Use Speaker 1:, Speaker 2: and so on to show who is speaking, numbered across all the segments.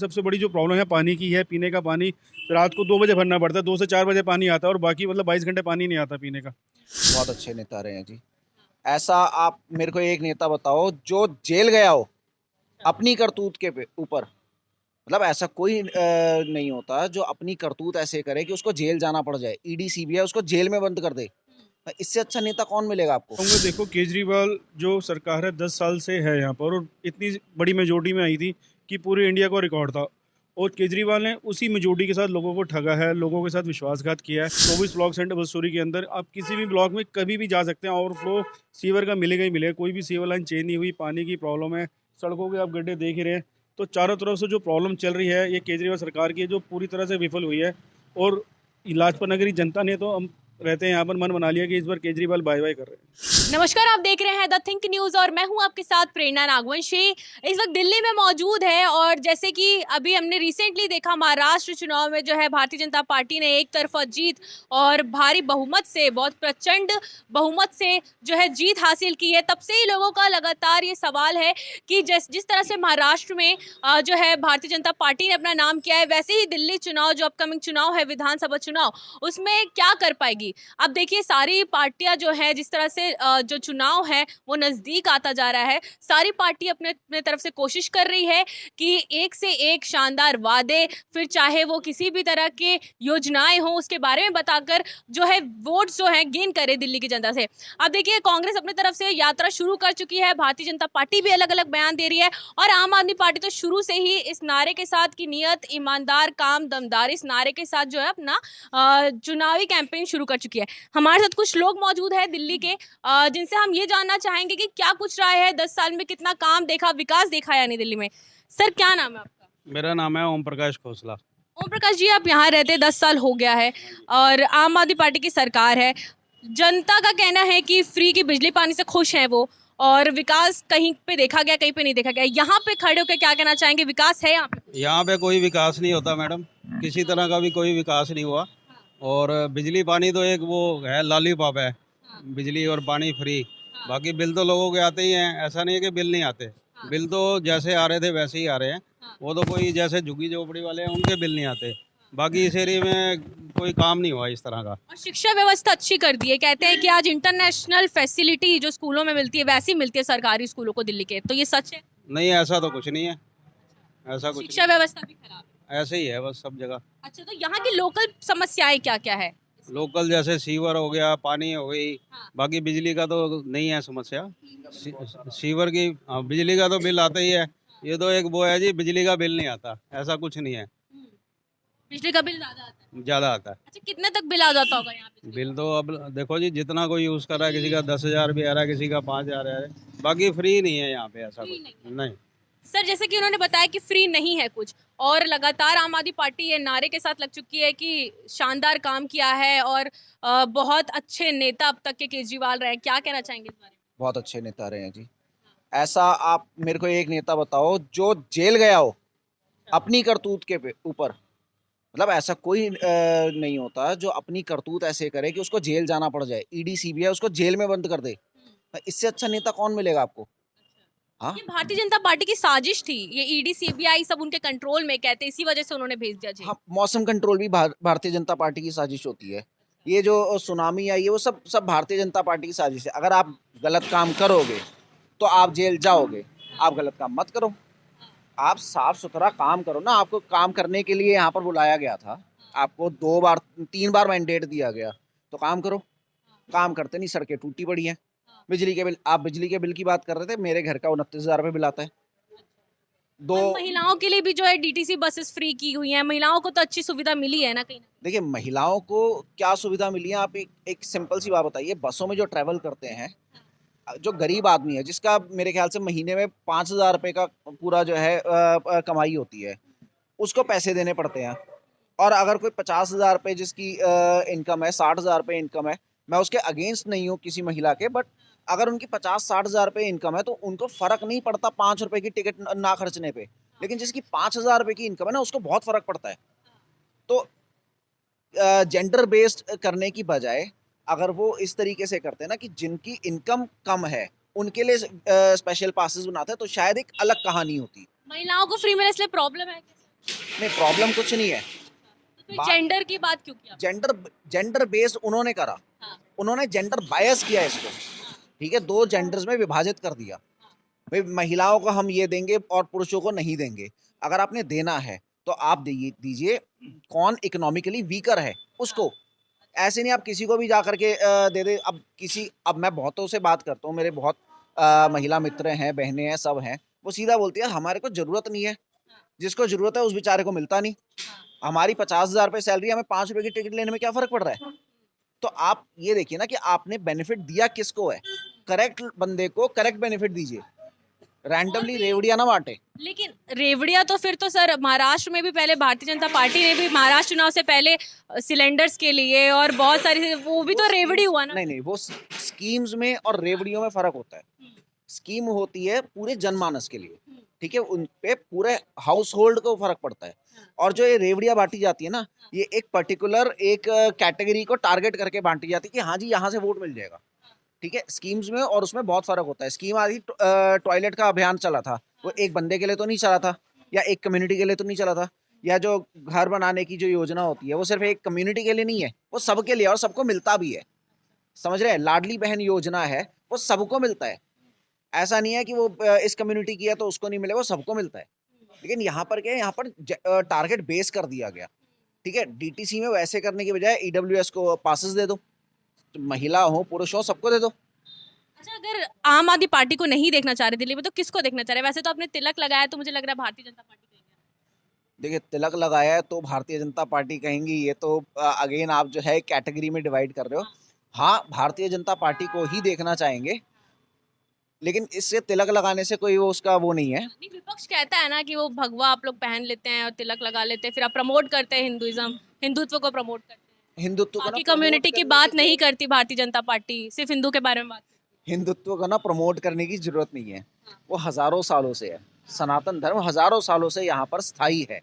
Speaker 1: सबसे बड़ी जो प्रॉब्लम है पानी की है, पीने का पानी रात को 2 बजे भरना पड़ता है, 2 से 4 बजे पानी आता है और बाकी मतलब 22 घंटे पानी नहीं आता पीने का।
Speaker 2: बहुत अच्छे नेता रहे हैं जी। ऐसा आप मेरे को एक नेता बताओ जो जेल गया हो अपनी करतूत के ऊपर। मतलब ऐसा कोई नहीं होता जो अपनी करतूत ऐसे करे कि उसको जेल जाना पड़ जाए, ईडी सीबीआई उसको जेल में बंद कर दे। इससे अच्छा नेता कौन मिलेगा आपको?
Speaker 1: कहूँगा देखो केजरीवाल जो सरकार है 10 साल से है यहाँ पर और इतनी बड़ी मेजोरिटी में आई थी कि पूरे इंडिया को रिकॉर्ड था। और केजरीवाल ने उसी मेजोरिटी के साथ लोगों को ठगा है, लोगों के साथ विश्वासघात किया है। 24 ब्लॉक सेंटर बसोरी के अंदर आप किसी भी ब्लॉक में कभी भी जा सकते हैं, ओवरफ्लो सीवर का मिलेगा ही मिलेगा। कोई भी सीवर लाइन चेंज नहीं हुई, पानी की प्रॉब्लम है, सड़कों के आप गड्ढे देख ही रहे हैं। तो चारों तरफ से जो प्रॉब्लम चल रही है ये केजरीवाल सरकार की है, जो पूरी तरह से विफल हुई है। और लाजपत नगरी जनता ने तो हम रहते हैं यहाँ पर मन बना लिया कि इस बार केजरीवाल बाय बाय कर रहे हैं।
Speaker 3: नमस्कार, आप देख रहे हैं द थिंक न्यूज और मैं हूं आपके साथ प्रेरणा नागवंशी। इस वक्त दिल्ली में मौजूद है और जैसे कि अभी हमने रिसेंटली देखा महाराष्ट्र चुनाव में जो है भारतीय जनता पार्टी ने एक तरफा जीत और भारी बहुमत से, बहुत प्रचंड बहुमत से जो है जीत हासिल की है। तब से ही लोगों का लगातार ये सवाल है कि जिस तरह से महाराष्ट्र में जो है भारतीय जनता पार्टी ने अपना नाम किया है, वैसे ही दिल्ली चुनाव, जो अपकमिंग चुनाव है विधानसभा चुनाव, उसमें क्या कर पाएगी। अब देखिए सारी पार्टियां जो है, जिस तरह से जो चुनाव है वो नजदीक आता जा रहा है, सारी पार्टी अपने अपने तरफ से कोशिश कर रही है कि एक से एक शानदार वादे, फिर चाहे वो किसी भी तरह के योजनाएं हो, उसके बारे में बताकर जो है वोट्स जो है गेन करे दिल्ली की जनता से। अब देखिए कांग्रेस अपनी तरफ से यात्रा शुरू कर चुकी है, भारतीय जनता पार्टी भी अलग अलग बयान दे रही है और आम आदमी पार्टी तो शुरू से ही इस नारे के साथ कि नियत, ईमानदार, काम, दमदार, इस नारे के साथ जो है अपना चुनावी कैंपेन शुरू कर चुकी है। हमारे साथ कुछ लोग मौजूद है दिल्ली के, जिनसे हम ये जानना चाहेंगे कि क्या कुछ राय है, 10 साल में कितना काम देखा, विकास देखा यानी दिल्ली में। सर क्या नाम है आपका?
Speaker 4: मेरा नाम है ओम प्रकाश खोसला।
Speaker 3: ओम प्रकाश जी, आप यहाँ रहते 10 साल हो गया है और आम आदमी पार्टी की सरकार है। जनता का कहना है कि फ्री की बिजली पानी से खुश हैं वो, और विकास कहीं पे देखा गया, कहीं पे नहीं देखा गया। यहाँ पे खड़े होकर क्या कहना चाहेंगे, विकास है यहाँ पे?
Speaker 4: यहाँ पे कोई विकास नहीं होता मैडम, किसी तरह का भी कोई विकास नहीं हुआ। और बिजली पानी तो एक वो है, लॉलीपॉप है, बिजली और पानी फ्री। बाकी बिल तो लोगों के आते ही हैं, ऐसा नहीं है कि बिल नहीं आते। बिल तो जैसे आ रहे थे वैसे ही आ रहे हैं। वो तो कोई जैसे झुग्गी झोपड़ी वाले हैं उनके बिल नहीं आते। बाकी इस एरिया में कोई काम नहीं हुआ इस तरह का।
Speaker 3: और शिक्षा व्यवस्था अच्छी कर दी है, कहते हैं कि आज इंटरनेशनल फैसिलिटी जो स्कूलों में मिलती है वैसी मिलती है सरकारी स्कूलों को दिल्ली के, तो ये सच है?
Speaker 4: नहीं, ऐसा तो कुछ नहीं है, ऐसा कुछ
Speaker 3: शिक्षा व्यवस्था भी खराब है?
Speaker 4: ऐसे ही है बस सब जगह।
Speaker 3: अच्छा, तो यहाँ की लोकल समस्याएं क्या क्या है?
Speaker 4: लोकल जैसे सीवर हो गया, पानी हो गई। बाकी बिजली का तो नहीं है समस्या। सीवर की, हाँ, बिजली का तो बिल आता ही है। ये तो एक वो है जी, बिजली का बिल नहीं आता, ऐसा कुछ नहीं है।
Speaker 3: बिजली का बिल ज्यादा आता है?
Speaker 4: ज़्यादा आता है
Speaker 3: अच्छा, कितने तक बिल आ जाता होगा यहाँ पे?
Speaker 4: बिल तो। अब देखो जी, जितना कोई यूज़ कर रहा है, किसी का 10,000 भी आ रहा है, किसी का 5,000 आ रहा है। बाकी फ्री नहीं है यहाँ पे, ऐसा
Speaker 3: फ्री
Speaker 4: कुछ नहीं।
Speaker 3: सर, जैसे कि उन्होंने बताया कि फ्री नहीं है कुछ, और लगातार आम आदमी पार्टी ये नारे के साथ लग चुकी है कि शानदार काम किया है और बहुत अच्छे नेता अब तक के केजरीवाल रहे। क्या कहना चाहेंगे इस बारे में?
Speaker 2: बहुत अच्छे नेता रहे हैं जी। ऐसा आप मेरे को एक नेता बताओ जो जेल गया हो अपनी करतूत के ऊपर। मतलब ऐसा कोई नहीं होता जो अपनी करतूत ऐसे करे कि उसको जेल जाना पड़ जाए, ईडी सीबीआई उसको जेल में बंद कर दे। इससे अच्छा नेता कौन मिलेगा आपको? हाँ,
Speaker 3: ये भारतीय जनता पार्टी की साजिश थी, ये ईडी सीबीआई सब उनके कंट्रोल में, कहते इसी वजह से उन्होंने भेज दिया जेल।
Speaker 2: हाँ, मौसम कंट्रोल भी भारतीय जनता पार्टी की साजिश होती है। ये जो सुनामी आई है वो सब सब भारतीय जनता पार्टी की साजिश है। अगर आप गलत काम करोगे तो आप जेल जाओगे, आप गलत काम मत करो, आप साफ सुथरा काम करो ना। आपको काम करने के लिए यहाँ पर बुलाया गया था, आपको 2 बार 3 बार मैंडेट दिया गया, तो काम करो। काम करते नहीं, सड़कें टूटी पड़ी हैं। बिजली के बिल, आप बिजली के बिल की बात कर रहे थे, मेरे घर का 29,000 रुपये बिल आता है। दो,
Speaker 3: और महिलाओं के लिए भी जो है डीटीसी बसेस फ्री की हुई हैं, महिलाओं को तो अच्छी सुविधा मिली है ना कहीं ना?
Speaker 2: देखिए महिलाओं को क्या सुविधा मिली है, आप एक सिंपल सी बात बताइए। बसों में जो ट्रैवल करते हैं, जो गरीब आदमी है जिसका मेरे ख्याल से महीने में 5,000 रुपये का पूरा जो है कमाई होती है, उसको पैसे देने पड़ते हैं। और अगर कोई 50,000 रुपये जिसकी इनकम है, 60,000 रुपये इनकम है, मैं उसके अगेंस्ट नहीं हूँ किसी महिला के, बट अगर उनकी 50-60 हज़ार रुपये इनकम है तो उनको फ़र्क नहीं पड़ता 5 रुपये की टिकट ना खर्चने पे। लेकिन जिसकी 5,000 रुपये की इनकम है ना, उसको बहुत फ़र्क पड़ता है। तो जेंडर बेस्ड करने की बजाय अगर वो इस तरीके से करते हैं ना कि जिनकी इनकम कम है उनके लिए स्पेशल पासेस बनाते हैं, तो शायद एक अलग कहानी होती।
Speaker 3: महिलाओं को फ्री मिले इसलिए प्रॉब्लम है क्या?
Speaker 2: नहीं, प्रॉब्लम कुछ नहीं है।
Speaker 3: तो फिर
Speaker 2: बात-
Speaker 3: जेंडर की बात क्यों किया?
Speaker 2: जेंडर बेस्ड उन्होंने करा,
Speaker 3: हाँ,
Speaker 2: उन्होंने जेंडर बायस किया इसको, ठीक है, दो जेंडर्स में विभाजित कर दिया। भाई महिलाओं को हम ये देंगे और पुरुषों को नहीं देंगे। अगर आपने देना है तो आप दीजिए, कौन इकोनॉमिकली वीकर है उसको। ऐसे नहीं आप किसी को भी जा करके दे दे। अब मैं बहुतों से बात करता हूँ, मेरे बहुत महिला मित्र हैं, बहनें हैं, सब हैं, वो सीधा बोलती है हमारे को जरूरत नहीं है, जिसको जरूरत है उस बेचारे को मिलता नहीं। हमारी 50,000 रुपये सैलरी, हमें 5 रुपए की टिकट लेने में क्या फर्क पड़ रहा है? तो आप ये देखिए ना कि आपने बेनिफिट दिया किसको है, करेक्ट बंदे को करेक्ट बेनिफिट दीजिए, रैंडमली रेवड़िया ना बांटे।
Speaker 3: लेकिन रेवड़िया तो फिर तो सर महाराष्ट्र में भी पहले भारतीय जनता पार्टी ने भी महाराष्ट्र चुनाव से पहले सिलेंडर्स के लिए और बहुत सारी, वो भी तो रेवड़ी हुआ ना।
Speaker 2: नहीं नहीं, वो स्कीम्स में और रेवड़ियों में फर्क होता है। स्कीम होती है पूरे जनमानस के लिए, ठीक है, उन पे पूरे हाउस होल्ड को फर्क पड़ता है। और जो ये रेवड़ियाँ बांटी जाती है ना, ये एक पर्टिकुलर एक कैटेगरी को टारगेट करके बांटी जाती है कि हाँ जी यहाँ से वोट मिल जाएगा, ठीक है। स्कीम्स में और उसमें बहुत फर्क होता है। स्कीम आदि टॉयलेट का अभियान चला था, वो एक बंदे के लिए तो नहीं चला था, या एक कम्युनिटी के लिए तो नहीं चला था। या जो घर बनाने की जो योजना होती है वो सिर्फ एक कम्युनिटी के लिए नहीं है, वो सबके लिए और सबको मिलता भी है, समझ रहे हैं। लाडली बहन योजना है, वो सबको मिलता है। ऐसा नहीं है कि वो इस कम्युनिटी की है तो उसको नहीं मिलेगा, वो सबको मिलता है। लेकिन यहाँ पर क्या है, यहाँ पर टारगेट बेस कर दिया गया, ठीक है। डीटीसी में वैसे करने की बजाय ईडब्ल्यूएस को पासेस दे दो, तो महिला हो पुरुष हो सबको दे दो।
Speaker 3: अच्छा, अगर आम आदमी पार्टी को नहीं देखना चाह रहे दिल्ली में तो किसको देखना चाह रहे? वैसे तो आपने तिलक लगाया, तो मुझे लग रहा है भारतीय जनता पार्टी कहेंगे।
Speaker 2: देखिए, तिलक लगाया है तो भारतीय जनता पार्टी कहेंगी, ये तो अगेन आप जो है कैटेगरी में डिवाइड कर रहे हो। हाँ, भारतीय जनता पार्टी को ही देखना चाहेंगे, लेकिन इससे तिलक लगाने से कोई वो उसका वो नहीं है।
Speaker 3: नहीं, विपक्ष कहता है ना कि वो भगवा आप लोग पहन लेते हैं और तिलक लगा लेते हैं, फिर आप प्रमोट करते हैं हिंदुइज्म, हिंदुत्व को प्रमोट करते हैं।
Speaker 2: हिंदुत्व को ना
Speaker 3: बाकी
Speaker 2: promote
Speaker 3: कम्युनिटी की
Speaker 2: करने
Speaker 3: बात
Speaker 2: की
Speaker 3: नहीं
Speaker 2: जरूरत-
Speaker 3: करती भारतीय जनता पार्टी, सिर्फ हिंदू के बारे में बात करती
Speaker 2: हिंदुत्व को ना प्रमोट करने की जरूरत नहीं है, वो हजारों सालों से है। सनातन धर्म हजारों सालों से यहाँ पर स्थायी है,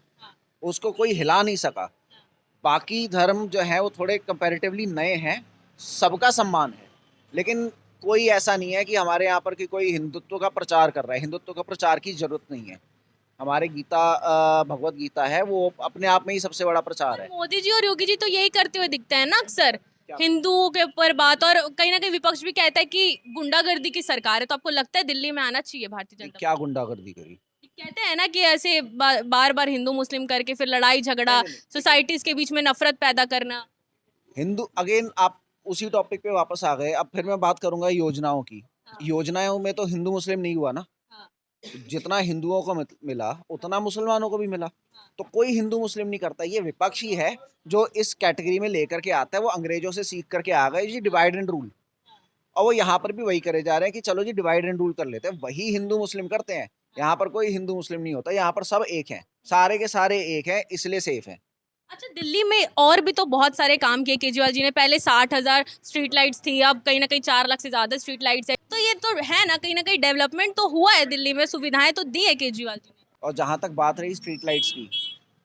Speaker 2: उसको कोई हिला नहीं सका। बाकी धर्म जो है वो थोड़े कंपैरेटिवली नए हैं, सबका सम्मान है, लेकिन कोई ऐसा नहीं है कि हमारे यहाँ पर कि कोई हिंदुत्व का प्रचार कर रहा है। हिंदुत्व का प्रचार की जरूरत नहीं है। हमारे गीता भगवत गीता है, वो अपने आप में ही सबसे बड़ा प्रचार है।
Speaker 3: है। मोदी जी और योगी जी तो यही करते हुए दिखते हैं ना अक्सर,
Speaker 2: क्या?
Speaker 3: हिंदुओं के ऊपर बात, और कहीं ना कहीं विपक्ष भी कहता है कि गुंडागर्दी की सरकार है। तो आपको लगता है दिल्ली में आना चाहिए भारतीय जनता
Speaker 2: क्या गुंडागर्दी करी?
Speaker 3: पार्टी? कहते हैं ना कि ऐसे बार बार हिंदू मुस्लिम करके फिर लड़ाई झगड़ा,
Speaker 2: नहीं, नहीं।
Speaker 3: सोसाइटीज के बीच में नफरत पैदा करना।
Speaker 2: हिंदू, अगेन आप उसी टॉपिक पे वापस आ गए। अब फिर मैं बात करूंगा योजनाओं की।
Speaker 3: हाँ।
Speaker 2: योजनाओं में तो हिंदू मुस्लिम नहीं हुआ ना,
Speaker 3: हाँ।
Speaker 2: जितना हिंदुओं को मिला उतना मुसलमानों को भी मिला। तो कोई हिंदू मुस्लिम नहीं करता, ये विपक्ष ही है जो इस कैटेगरी में लेकर के आता है। वो अंग्रेजों से सीख करके आ गए जी डिवाइड एंड रूल, और वो यहाँ पर भी वही करे जा रहे हैं कि चलो जी डिवाइड एंड रूल कर लेते हैं। वही हिंदू मुस्लिम करते हैं, यहाँ पर कोई हिंदू मुस्लिम नहीं होता, यहाँ पर सब एक हैं, सारे के सारे एक हैं, इसलिए सेफ हैं।
Speaker 3: अच्छा, दिल्ली में और भी तो बहुत सारे काम किए केजरीवाल जी ने। पहले 60,000 स्ट्रीट लाइट्स थी, अब कहीं ना कहीं 4 लाख से ज्यादा स्ट्रीट लाइट्स है। तो ये तो है ना, कहीं डेवलपमेंट तो हुआ है दिल्ली में, सुविधाएं तो दी है केजरीवाल जी ने।
Speaker 2: और जहाँ तक बात रही स्ट्रीट लाइट्स की,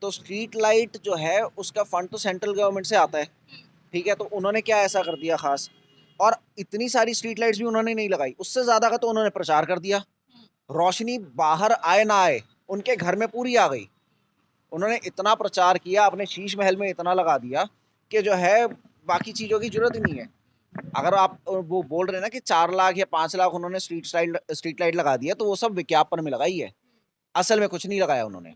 Speaker 2: तो स्ट्रीट लाइट जो है उसका फंड तो सेंट्रल गवर्नमेंट से आता है, ठीक है। तो उन्होंने क्या ऐसा कर दिया खास, और इतनी सारी स्ट्रीट लाइट्स भी उन्होंने नहीं लगाई, उससे ज़्यादा का तो उन्होंने प्रचार कर दिया। रोशनी बाहर आए ना आए उनके घर में पूरी आ गई। उन्होंने इतना प्रचार किया, अपने शीश महल में इतना लगा दिया कि जो है बाकी चीज़ों की जरूरत ही नहीं है। अगर आप वो बोल रहे हैं ना कि 4 लाख या 5 लाख उन्होंने स्ट्रीट लाइट लगा दिया, तो वो सब विज्ञापन में लगाई है, असल में कुछ नहीं लगाया उन्होंने।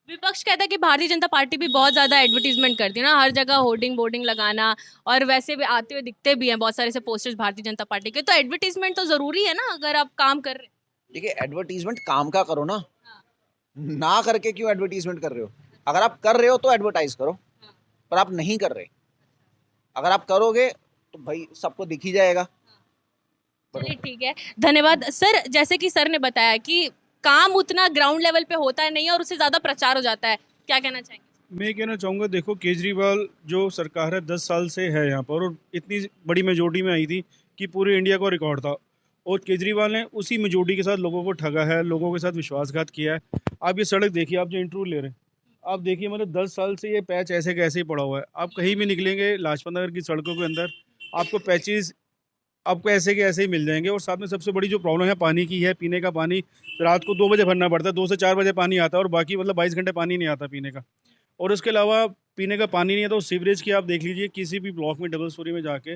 Speaker 3: विपक्ष कहता है कि भारतीय जनता पार्टी भी बहुत ज्यादा एडवर्टीजमेंट करती है ना, हर जगह होर्डिंग बोर्डिंग लगाना, और वैसे भी आते हुए दिखते भी हैं बहुत सारे से पोस्टर्स भारतीय जनता पार्टी के। तो एडवर्टीजमेंट तो जरूरी है ना अगर आप काम कर रहे हैं।
Speaker 2: देखिए, एडवर्टीजमेंट काम का करो ना, ना करके क्यों एडवर्टीजमेंट कर रहे हो? अगर आप कर रहे हो तो एडवर्टाइज करो, पर आप नहीं कर रहे। अगर आप करोगे तो भाई सबको दिख ही जाएगा।
Speaker 3: चलिए ठीक है, धन्यवाद सर। जैसे कि सर ने बताया कि काम उतना ग्राउंड लेवल पे होता है नहीं और उससे ज्यादा प्रचार हो जाता है, क्या कहना चाहेंगे?
Speaker 1: मैं कहना चाहूँगा, देखो केजरीवाल जो सरकार है 10 साल से है यहाँ पर, और इतनी बड़ी मेजोरिटी में आई थी कि पूरे इंडिया को रिकॉर्ड था, और केजरीवाल ने उसी मेजोरिटी के साथ लोगों को ठगा है, लोगों के साथ विश्वासघात किया है। आप ये सड़क देखिए, आप जो इंटरव्यू ले रहे हैं, आप देखिए, मतलब 10 साल से ये पैच ऐसे कैसे ही पड़ा हुआ है। आप कहीं भी निकलेंगे लाजपत नगर की सड़कों के अंदर, आपको पैचेस आपको ऐसे के ऐसे ही मिल जाएंगे। और साथ में सबसे बड़ी जो प्रॉब्लम है पानी की है, पीने का पानी रात को 2 बजे भरना पड़ता है, 2 से 4 बजे पानी आता है और बाकी मतलब 22 घंटे पानी नहीं आता पीने का। और उसके अलावा पीने का पानी नहीं है तो सीवरेज की आप देख लीजिए, किसी भी ब्लॉक में डबल स्टोरी में जाके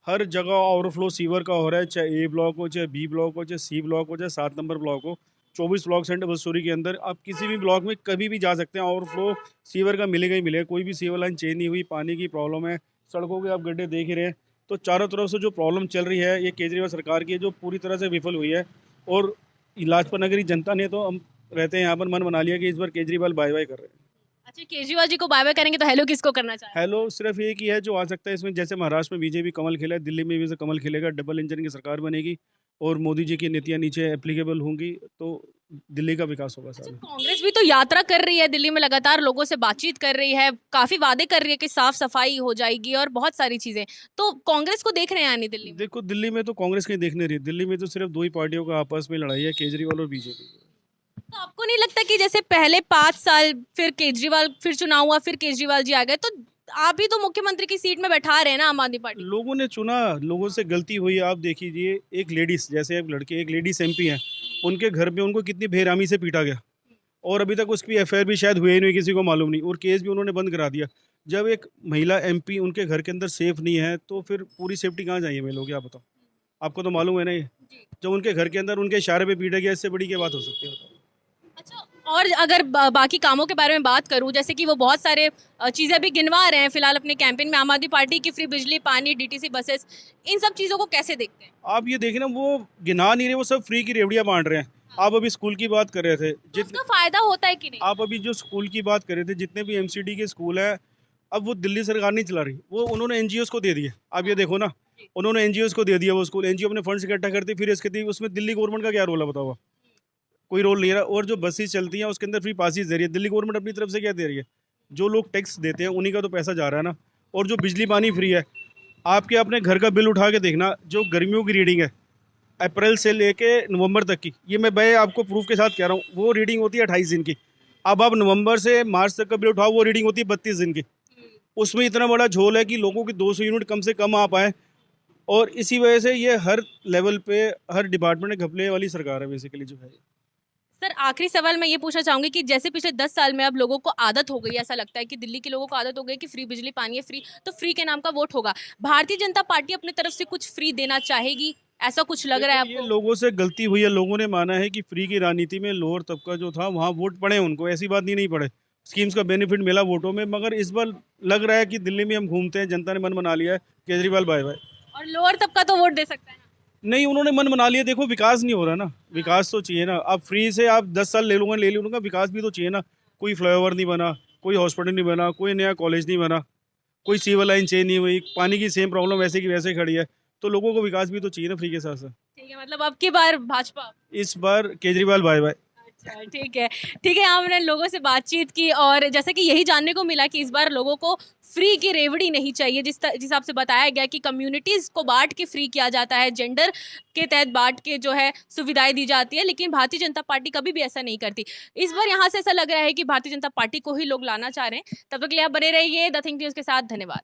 Speaker 1: हर जगह ओवरफ्लो सीवर का हो रहा है, चाहे ए ब्लॉक हो, चाहे बी ब्लॉक हो, चाहे सी ब्लॉक हो, चाहे 7 नंबर ब्लॉक हो। 24 ब्लॉक्स हैं डबल स्टोरी के अंदर। आप किसी भी ब्लॉक में कभी भी जा सकते हैं, ओवरफ्लो सीवर का मिलेगा ही मिलेगा। कोई भी सीवर लाइन चेंज नहीं हुई, पानी की प्रॉब्लम है, सड़कों के आप गड्ढे देख ही रहे हैं। तो चारों तरफ से जो प्रॉब्लम चल रही है ये केजरीवाल सरकार की है, जो पूरी तरह से विफल हुई है। और लाजपत नगर की जनता ने तो हम रहते हैं यहाँ पर मन बना लिया कि इस बार केजरीवाल बाय बाय कर रहे हैं।
Speaker 3: अच्छा, केजरीवाल जी को बाय बाय करेंगे तो हेलो किसको करना चाहेंगे?
Speaker 1: हेलो सिर्फ एक ही है जो आ सकता है इसमें। जैसे महाराष्ट्र में बीजेपी कमल खिला है, दिल्ली में भी से कमल खिलेगा, डबल इंजन की सरकार बनेगी और मोदी जी की नीतियाँ नीचे एप्लीकेबल होंगी, तो दिल्ली का विकास होगा
Speaker 3: अच्छा,
Speaker 1: सारा।
Speaker 3: कांग्रेस भी तो यात्रा कर रही है दिल्ली में, लगातार लोगों से बातचीत कर रही है, काफी वादे कर रही है कि साफ सफाई हो जाएगी और बहुत सारी चीजें। तो कांग्रेस को देख रहे हैं यानी दिल्ली में?
Speaker 1: देखो दिल्ली में तो कांग्रेस कहीं देख नहीं रही, दिल्ली में तो सिर्फ 2 ही पार्टियों का आपस में लड़ाई है, केजरीवाल और बीजेपी।
Speaker 3: तो आपको नहीं लगता कि जैसे पहले 5 साल फिर केजरीवाल, फिर चुनाव हुआ, फिर केजरीवाल जी आ गए, तो आप ही तो मुख्यमंत्री की सीट में बैठा रहे हैं ना आम आदमी पार्टी?
Speaker 1: लोगों ने चुना, लोगों से गलती हुई। आप देखिए एक लेडीज, जैसे एक लड़के, एक लेडीज एमपी हैं, उनके घर में उनको कितनी बेरहमी से पीटा गया और अभी तक उसकी एफआईआर भी शायद हुई ही नहीं, किसी को मालूम नहीं, और केस भी उन्होंने बंद करा दिया। जब एक महिला एमपी उनके घर के अंदर सेफ नहीं है तो फिर पूरी सेफ्टी कहाँ जाइए मिलोगे आप बताओ? आपको तो मालूम है ना ये। जब उनके घर के अंदर उनके इशारे पे पीटा गया, इससे बड़ी क्या बात हो सकती है बताओ?
Speaker 3: अच्छा, और अगर बाकी कामों के बारे में बात करूं, जैसे कि वो बहुत सारे चीजें भी गिनवा रहे हैं फिलहाल अपने कैंपेन में, आम आदमी पार्टी की फ्री बिजली, पानी, डीटीसी बसेस, इन सब चीजों को कैसे देखते हैं?
Speaker 1: आप ये देखिए ना, वो गिना नहीं रहे, वो सब फ्री की रेवड़ियाँ बांट रहे हैं। आप अभी स्कूल की बात कर रहे थे,
Speaker 3: तो उसका फायदा होता है कि नहीं?
Speaker 1: आप अभी जो स्कूल की बात कर रहे थे, जितने भी एमसीडी के स्कूल है, अब वो दिल्ली सरकार नहीं चला रही, वो उन्होंने एनजीओस को दे दिए। आप ये देखो ना, उन्होंने एनजीओस को दे दिया वो स्कूल। एनजीओ अपने फंड्स इकट्ठा करती, फिर इसके उसमें दिल्ली गवर्नमेंट का क्या रोल है बताओ? कोई रोल नहीं रहा। और जो बसेस चलती हैं उसके अंदर फ्री पासिस दे रही है दिल्ली गवर्नमेंट, अपनी तरफ से क्या दे रही है? जो लोग टैक्स देते हैं उन्हीं का तो पैसा जा रहा है ना। और जो बिजली पानी फ्री है, आपके अपने घर का बिल उठा के देखना, जो गर्मियों की रीडिंग है अप्रैल से लेके नवंबर तक की, ये मैं आपको प्रूफ के साथ कह रहा हूँ, वो रीडिंग होती है 28 दिन की। अब आप नवंबर से मार्च तक का बिल उठाओ, वो रीडिंग होती है 32 दिन की। उसमें इतना बड़ा झोल है कि लोगों की 200 यूनिट कम से कम आ पाए। और इसी वजह से ये हर लेवल पे, हर डिपार्टमेंट में घपले वाली सरकार है बेसिकली जो है।
Speaker 3: सर, आखिरी सवाल मैं ये पूछना चाहूंगी कि जैसे पिछले 10 साल में अब लोगों को आदत हो गई, ऐसा लगता है कि दिल्ली के लोगों को आदत हो गई कि फ्री बिजली, पानी है, फ्री, तो फ्री के नाम का वोट होगा। भारतीय जनता पार्टी अपनी तरफ से कुछ फ्री देना चाहेगी, ऐसा कुछ लग रहा है
Speaker 1: ये
Speaker 3: आपको?
Speaker 1: लोगों से गलती हुई है, लोगों ने माना है कि फ्री की राजनीति में लोअर तबका जो था वहाँ वोट पड़े उनको, ऐसी बात नहीं पड़े। स्कीम्स का बेनिफिट मिला वोटों में, मगर इस बार लग रहा है कि दिल्ली में हम घूमते हैं, जनता ने मन बना लिया है, केजरीवाल बाय बाय।
Speaker 3: और लोअर तबका तो वोट दे सकता है ना?
Speaker 1: नहीं, उन्होंने मन बना लिया। देखो विकास नहीं हो रहा ना, विकास तो चाहिए ना। आप फ्री से आप 10 साल ले लूँगा, विकास भी तो चाहिए ना। कोई फ्लाईओवर नहीं बना, कोई हॉस्पिटल नहीं बना, कोई नया कॉलेज नहीं बना, कोई सीवर लाइन चेंज नहीं हुई, पानी की सेम प्रॉब्लम वैसे की वैसे खड़ी है। तो लोगों को विकास भी तो चाहिए ना फ्री के साथ साथ।
Speaker 3: ठीक है, मतलब अब की बार भाजपा?
Speaker 1: इस बार केजरीवाल बाय बाय।
Speaker 3: अच्छा, ठीक है, ठीक है। हमने लोगों से बातचीत की और जैसे कि यही जानने को मिला कि इस बार लोगों को फ्री की रेवड़ी नहीं चाहिए। जिस हिसाब से बताया गया कि कम्युनिटीज़ को बांट के फ्री किया जाता है, जेंडर के तहत बांट के जो है सुविधाएं दी जाती है, लेकिन भारतीय जनता पार्टी कभी भी ऐसा नहीं करती। इस बार यहाँ से ऐसा लग रहा है कि भारतीय जनता पार्टी को ही लोग लाना चाह रहे हैं। तब तक के लिए आप बने रहिए द थिंक न्यूज़ के साथ। धन्यवाद।